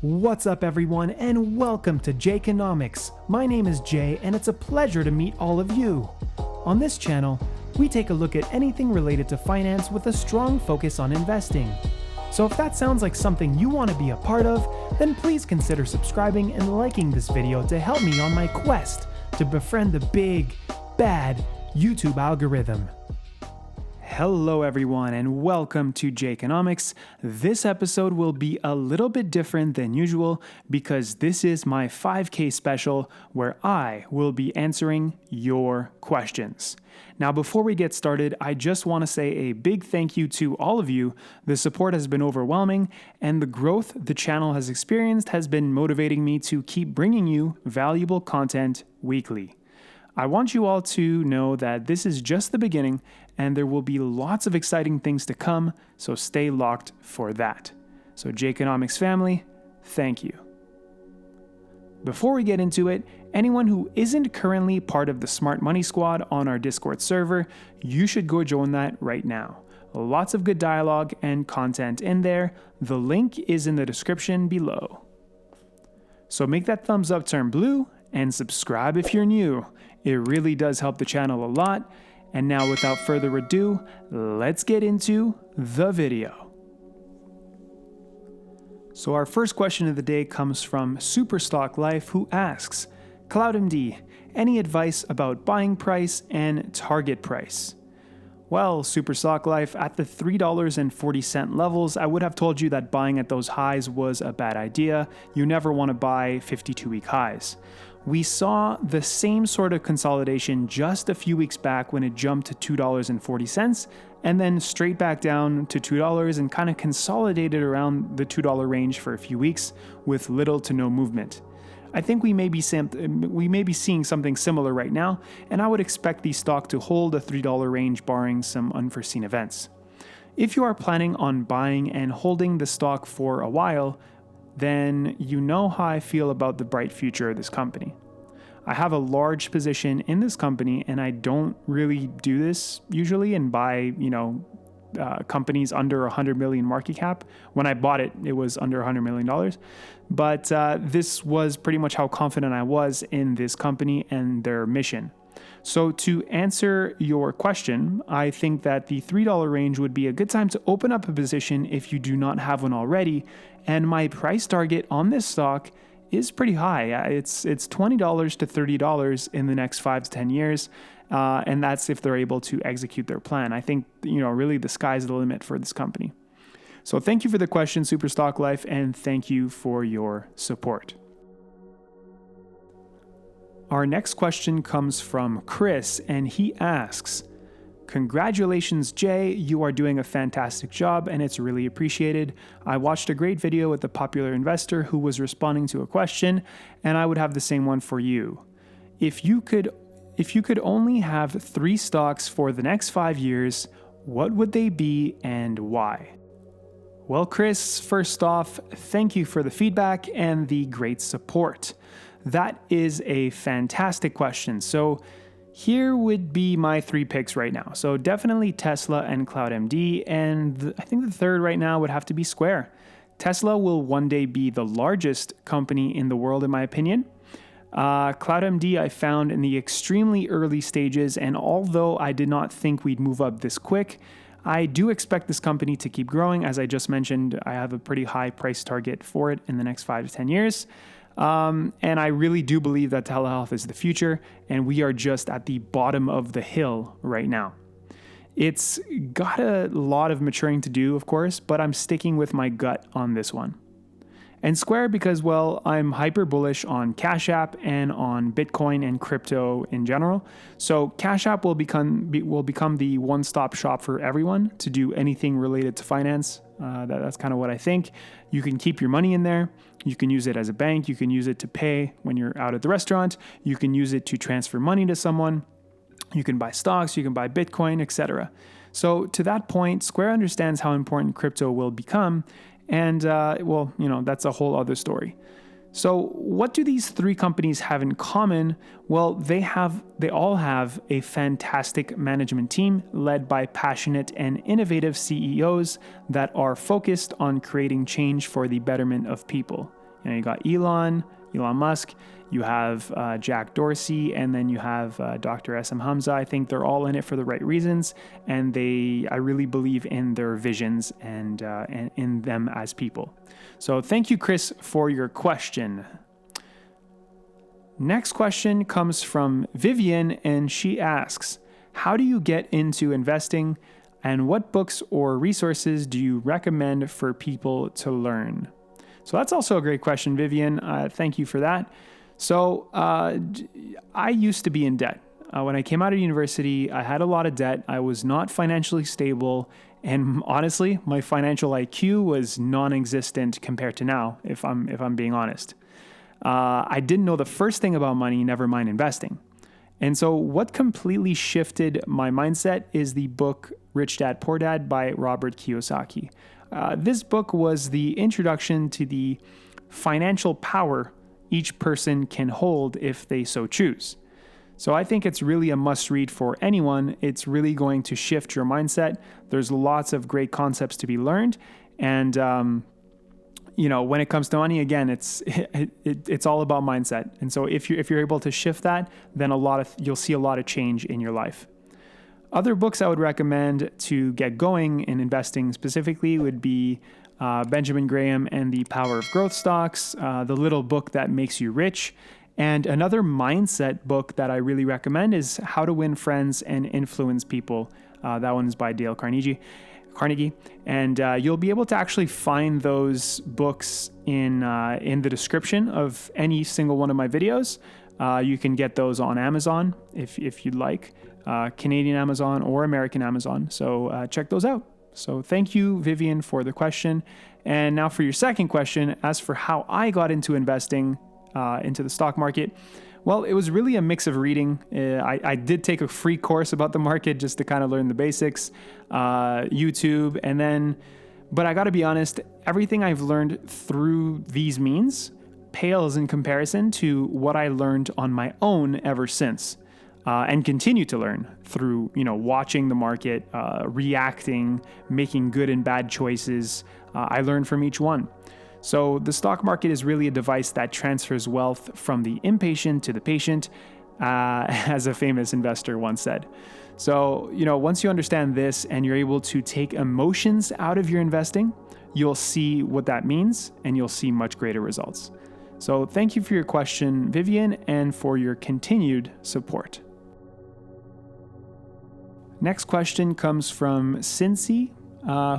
What's up everyone, and welcome to Jayconomics. My name is Jay and it's a pleasure to meet all of you. On this channel, we take a look at anything related to finance with a strong focus on investing. So if that sounds like something you want to be a part of, then please consider subscribing and liking this video to help me on my quest to befriend the big, bad YouTube algorithm. Hello everyone and welcome to Jayconomics. This episode will be a little bit different than usual because this is my 5K special where I will be answering your questions. Now before we get started, I just want to say a big thank you to all of you. The support has been overwhelming and the growth the channel has experienced has been motivating me to keep bringing you valuable content weekly. I want you all to know that this is just the beginning and there will be lots of exciting things to come, so stay locked for that. So Jayconomics family, thank you. Before we get into it, anyone who isn't currently part of the Smart Money Squad on our Discord server, you should go join that right now. Lots of good dialogue and content in there. The link is in the description below. So make that thumbs up turn blue and subscribe if you're new. It really does help the channel a lot. And now without further ado, let's get into the video. So our first question of the day comes from Superstock Life, who asks, CloudMD, any advice about buying price and target price? Well, Superstock Life, at the $3.40 levels, I would have told you that buying at those highs was a bad idea. You never want to buy 52-week highs. We saw the same sort of consolidation just a few weeks back when it jumped to $2.40 and then straight back down to $2 and kind of consolidated around the $2 range for a few weeks with little to no movement. I think we may be seeing something similar right now, and I would expect the stock to hold a $3 range barring some unforeseen events. If you are planning on buying and holding the stock for a while, then you know how I feel about the bright future of this company. I have a large position in this company and I don't really do this usually and buy, companies under 100 million market cap. When I bought it, it was under $100 million. But this was pretty much how confident I was in this company and their mission. So to answer your question, I think that the $3 range would be a good time to open up a position if you do not have one already. And my price target on this stock is pretty high. It's $20 to $30 in the next 5 to 10 years. And that's if they're able to execute their plan. I think, really the sky's the limit for this company. So thank you for the question, Superstock Life, and thank you for your support. Our next question comes from Chris, and he asks, congratulations, Jay. You are doing a fantastic job, and it's really appreciated. I watched a great video with a popular investor who was responding to a question, and I would have the same one for you. If you could only have 3 stocks for the next 5 years, what would they be and why? Well, Chris, first off, thank you for the feedback and the great support. That is a fantastic question. So here would be my 3 picks right now. So definitely Tesla and CloudMD. And I think the third right now would have to be Square. Tesla will one day be the largest company in the world, in my opinion. CloudMD I found in the extremely early stages. And although I did not think we'd move up this quick, I do expect this company to keep growing. As I just mentioned, I have a pretty high price target for it in the next 5 to 10 years. And I really do believe that telehealth is the future, and we are just at the bottom of the hill right now. It's got a lot of maturing to do, of course, but I'm sticking with my gut on this one. And Square because, well, I'm hyper bullish on Cash App and on Bitcoin and crypto in general. So Cash App will become the one-stop shop for everyone to do anything related to finance. That's kind of what I think. You can keep your money in there. You can use it as a bank. You can use it to pay when you're out at the restaurant. You can use it to transfer money to someone. You can buy stocks. You can buy Bitcoin, etc. So to that point, Square understands how important crypto will become. And, that's a whole other story. So what do these 3 companies have in common? Well, they all have a fantastic management team led by passionate and innovative CEOs that are focused on creating change for the betterment of people. You got Elon Musk, you have Jack Dorsey, and then you have Dr. S.M. Hamza. I think they're all in it for the right reasons, and I really believe in their visions and in them as people. So thank you, Chris, for your question. Next question comes from Vivian, and she asks, how do you get into investing, and what books or resources do you recommend for people to learn? So that's also a great question, Vivian. Thank you for that. So I used to be in debt. When I came out of university, I had a lot of debt. I was not financially stable. And honestly, my financial IQ was non-existent compared to now, if I'm being honest. I didn't know the first thing about money, never mind investing. And so what completely shifted my mindset is the book Rich Dad, Poor Dad by Robert Kiyosaki. This book was the introduction to the financial power each person can hold if they so choose. So I think it's really a must read for anyone. It's really going to shift your mindset. There's lots of great concepts to be learned. And, when it comes to money, again, it's all about mindset. And so if you're able to shift that, then you'll see a lot of change in your life. Other books I would recommend to get going in investing specifically would be Benjamin Graham and the Power of Growth Stocks, The Little Book That Makes You Rich. And another mindset book that I really recommend is How to Win Friends and Influence People. That one is by Dale Carnegie. And you'll be able to actually find those books in the description of any single one of my videos. You can get those on Amazon if you'd like, Canadian Amazon or American Amazon. So check those out. So thank you, Vivian, for the question. And now for your second question, as for how I got into investing into the stock market, well, it was really a mix of reading. I did take a free course about the market just to kind of learn the basics, YouTube, but I got to be honest, everything I've learned through these means pales in comparison to what I learned on my own ever since. And continue to learn through, watching the market, reacting, making good and bad choices. I learned from each one. So the stock market is really a device that transfers wealth from the impatient to the patient, as a famous investor once said. So, once you understand this and you're able to take emotions out of your investing, you'll see what that means and you'll see much greater results. So thank you for your question, Vivian, and for your continued support. Next question comes from Cincy,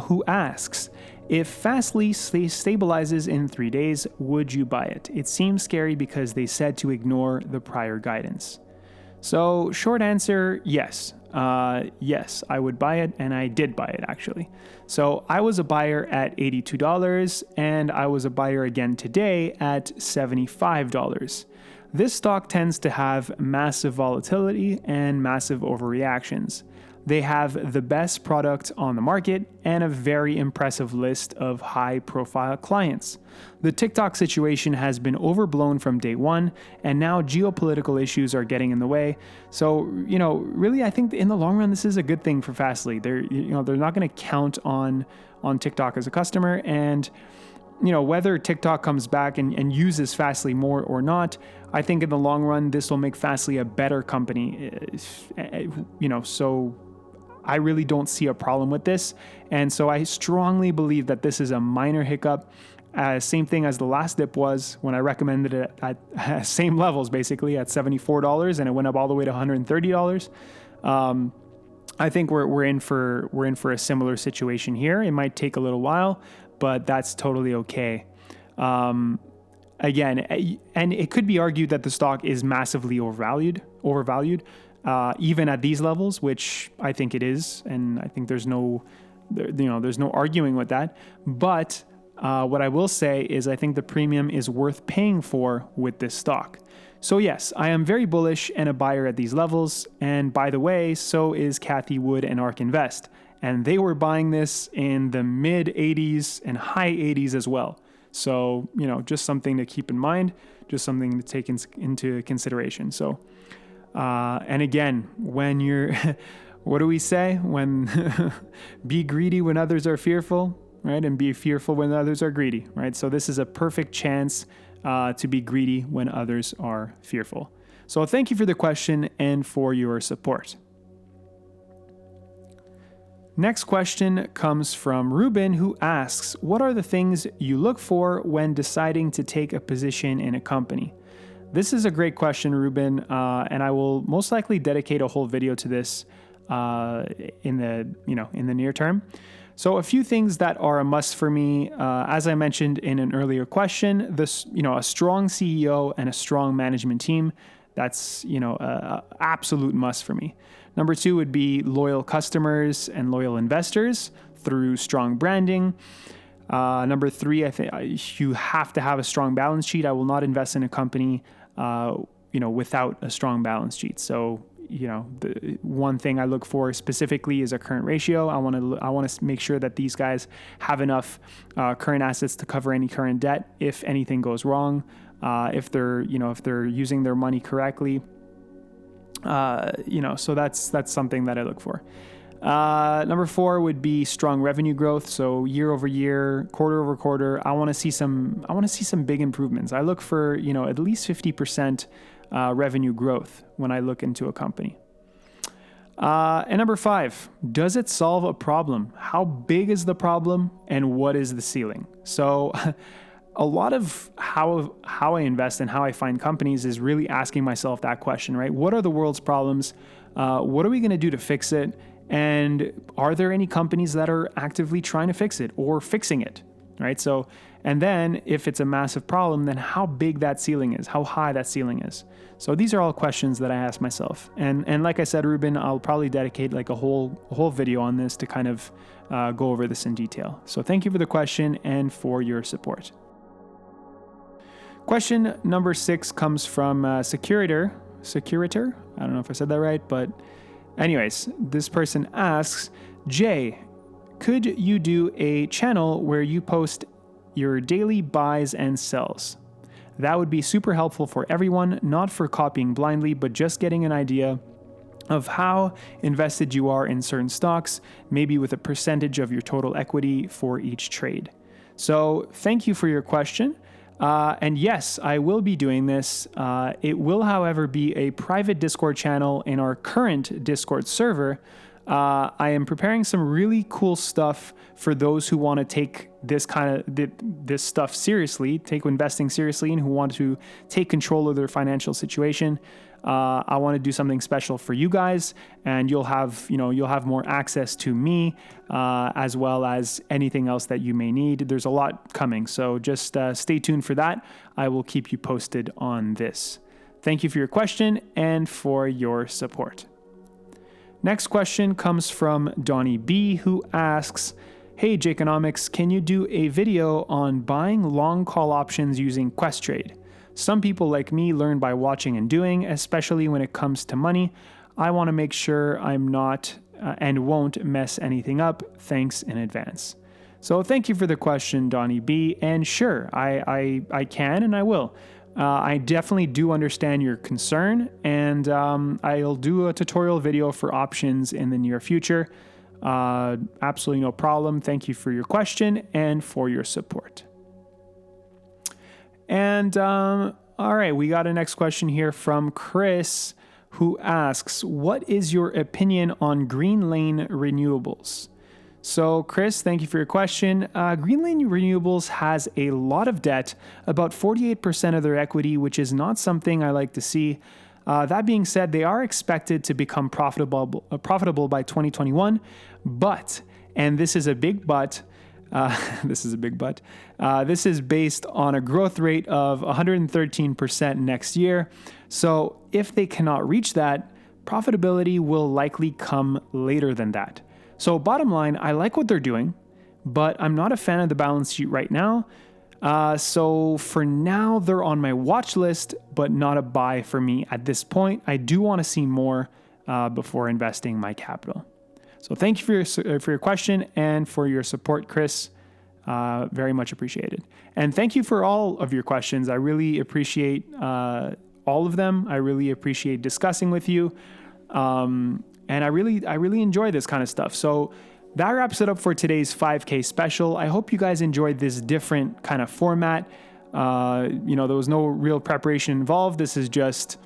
who asks, if Fastly stabilizes in 3 days, would you buy it? It seems scary because they said to ignore the prior guidance. So short answer, yes. Yes, I would buy it, and I did buy it actually. So I was a buyer at $82, and I was a buyer again today at $75. This stock tends to have massive volatility and massive overreactions. They have the best product on the market and a very impressive list of high-profile clients. The TikTok situation has been overblown from day one, and now geopolitical issues are getting in the way. So, really, I think in the long run, this is a good thing for Fastly. They're not going to count on TikTok as a customer, and whether TikTok comes back and uses Fastly more or not, I think in the long run, this will make Fastly a better company. So I really don't see a problem with this. And so I strongly believe that this is a minor hiccup. Same thing as the last dip was when I recommended it at same levels, basically at $74, and it went up all the way to $130. I think we're in for a similar situation here. It might take a little while, but that's totally okay. Again, and it could be argued that the stock is massively overvalued, even at these levels, which I think it is, and I think there's no arguing with that. But what I will say is I think the premium is worth paying for with this stock. So yes, I am very bullish and a buyer at these levels. And by the way, so is Kathy Wood and ARK Invest. And they were buying this in the mid 80s and high 80s as well. So, just something to keep in mind, just something to take into consideration. So, and again, when you're, what do we say? When be greedy when others are fearful. right? And be fearful when others are greedy, right? So this is a perfect chance to be greedy when others are fearful. So thank you for the question and for your support. Next question comes from Ruben, who asks, what are the things you look for when deciding to take a position in a company? This is a great question, Ruben, and I will most likely dedicate a whole video to this in the near term. So a few things that are a must for me, as I mentioned in an earlier question, a strong CEO and a strong management team. That's a absolute must for me. Number 2 would be loyal customers and loyal investors through strong branding. Number 3, I think you have to have a strong balance sheet. I will not invest in a company, without a strong balance sheet. So, the one thing I look for specifically is a current ratio. I want to make sure that these guys have enough current assets to cover any current debt if anything goes wrong. If they're using their money correctly. So that's something that I look for. Number 4 would be strong revenue growth. So year over year, quarter over quarter, I want to see some big improvements. I look for, at least 50% revenue growth when I look into a company. And number 5, does it solve a problem? How big is the problem and what is the ceiling? So a lot of how I invest and how I find companies is really asking myself that question, right? What are the world's problems? What are we going to do to fix it? And are there any companies that are actively trying to fix it or fixing it, right? So, and then if it's a massive problem, then how big that ceiling is, how high that ceiling is. So these are all questions that I ask myself. And like I said, Ruben, I'll probably dedicate like a whole video on this to kind of go over this in detail. So thank you for the question and for your support. Question number 6 comes from Securitor. I don't know if I said that right, but anyways, this person asks, Jay, could you do a channel where you post your daily buys and sells? That would be super helpful for everyone, not for copying blindly, but just getting an idea of how invested you are in certain stocks, maybe with a percentage of your total equity for each trade. So thank you for your question. And yes, I will be doing this. It will, however, be a private Discord channel in our current Discord server. I am preparing some really cool stuff for those who want to take this stuff seriously, take investing seriously, and who want to take control of their financial situation. I want to do something special for you guys, and you'll have more access to me, as well as anything else that you may need. There's a lot coming, so just stay tuned for that. I will keep you posted on this. Thank you for your question and for your support. Next question comes from Donnie B, who asks, hey, Jakeonomics, can you do a video on buying long call options using Questrade? Some people like me learn by watching and doing, especially when it comes to money. I want to make sure I'm not and won't mess anything up. Thanks in advance. So thank you for the question, Donnie B. And sure, I can and I will. I definitely do understand your concern, and I'll do a tutorial video for options in the near future. Absolutely no problem. Thank you for your question and for your support. And all right, we got a next question here from Chris, who asks, what is your opinion on Greenlane Renewables? So Chris, thank you for your question. Greenlane Renewables has a lot of debt, about 48% of their equity, which is not something I like to see. That being said, they are expected to become profitable by 2021, but, and this is a big but, this is based on a growth rate of 113% next year. So if they cannot reach that, profitability will likely come later than that. So bottom line, I like what they're doing, but I'm not a fan of the balance sheet right now. So for now, they're on my watch list, but not a buy for me at this point. I do want to see more before investing my capital. So thank you for your question and for your support, Chris. Very much appreciated. And thank you for all of your questions. I really appreciate all of them. I really appreciate discussing with you. And I really enjoy this kind of stuff. So That wraps it up for today's 5K special. I hope you guys enjoyed this different kind of format. There was no real preparation involved. This is just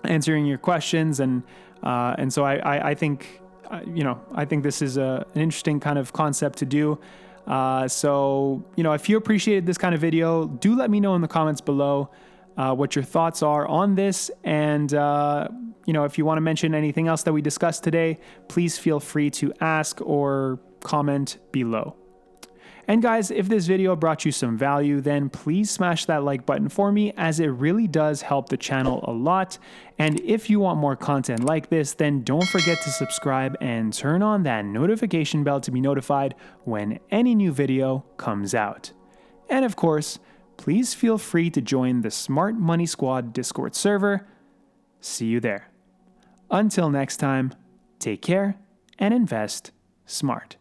answering your questions, and so I think I think this is an interesting kind of concept to do. So if you appreciated this kind of video, do let me know in the comments below what your thoughts are on this, and if you want to mention anything else that we discussed today, please feel free to ask or comment below. And guys, if this video brought you some value, then please smash that like button for me, as it really does help the channel a lot. And if you want more content like this, then don't forget to subscribe and turn on that notification bell to be notified when any new video comes out. And of course, please feel free to join the Smart Money Squad Discord server. See you there. Until next time, take care and invest smart.